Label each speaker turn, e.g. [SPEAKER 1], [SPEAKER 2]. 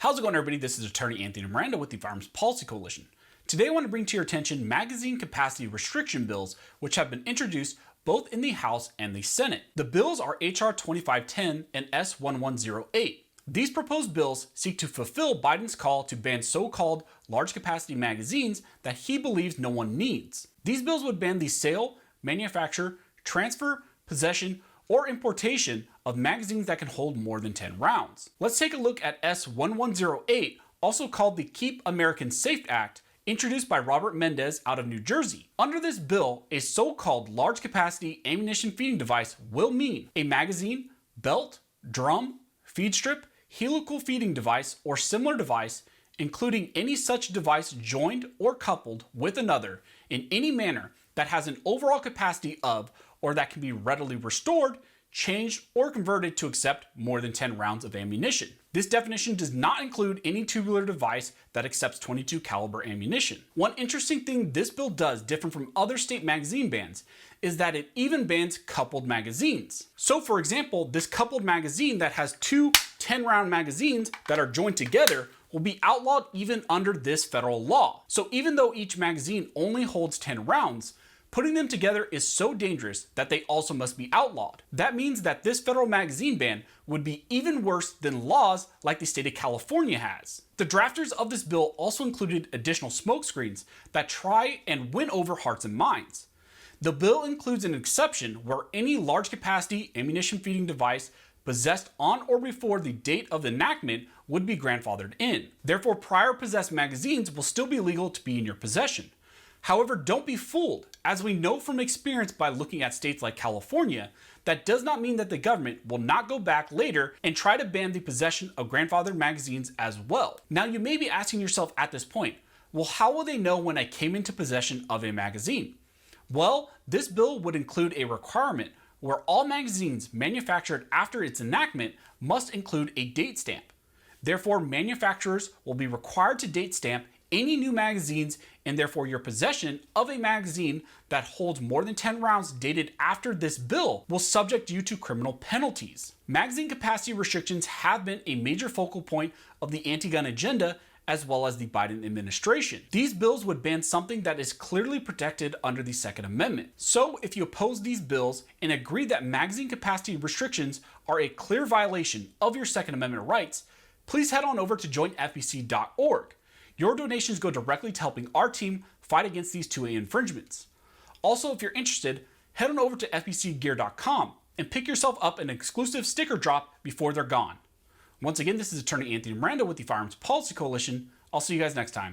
[SPEAKER 1] How's it going, everybody? This is Attorney Anthony Miranda with the Firearms Policy Coalition. Today I want to bring to your attention magazine capacity restriction bills which have been introduced both in the House and the Senate. The bills are H.R. 2510 and S. 1108. These proposed bills seek to fulfill Biden's call to ban so-called large capacity magazines that he believes no one needs. These bills would ban the sale, manufacture, transfer, possession, or importation of magazines that can hold more than 10 rounds. Let's take a look at S. 1108, also called the Keep Americans Safe Act, introduced by Robert Mendez out of New Jersey. Under this bill, a so-called large capacity ammunition feeding device will mean a magazine, belt, drum, feed strip, helical feeding device, or similar device, including any such device joined or coupled with another in any manner that has an overall capacity of, or that can be readily restored, changed, or converted to accept more than 10 rounds of ammunition. This definition does not include any tubular device that accepts .22 caliber ammunition. One interesting thing this bill does, different from other state magazine bans, is that it even bans coupled magazines. So for example, this coupled magazine that has two 10-round magazines that are joined together will be outlawed even under this federal law. So even though each magazine only holds 10 rounds, putting them together is so dangerous that they also must be outlawed. That means that this federal magazine ban would be even worse than laws like the state of California has. The drafters of this bill also included additional smokescreens that try and win over hearts and minds. The bill includes an exception where any large capacity ammunition feeding device possessed on or before the date of enactment would be grandfathered in. Therefore, prior possessed magazines will still be legal to be in your possession. However, don't be fooled. As we know from experience by looking at states like California, that does not mean that the government will not go back later and try to ban the possession of grandfathered magazines as well. Now you may be asking yourself at this point, well, how will they know when I came into possession of a magazine? Well, this bill would include a requirement where all magazines manufactured after its enactment must include a date stamp. Therefore, manufacturers will be required to date stamp any new magazines, and therefore your possession of a magazine that holds more than 10 rounds dated after this bill will subject you to criminal penalties. Magazine capacity restrictions have been a major focal point of the anti-gun agenda as well as the Biden administration. These bills would ban something that is clearly protected under the Second Amendment. So if you oppose these bills and agree that magazine capacity restrictions are a clear violation of your Second Amendment rights, please head on over to joinfpc.org. Your donations go directly to helping our team fight against these 2A infringements. Also, if you're interested, head on over to fpcgear.com and pick yourself up an exclusive sticker drop before they're gone. Once again, this is Attorney Anthony Miranda with the Firearms Policy Coalition. I'll see you guys next time.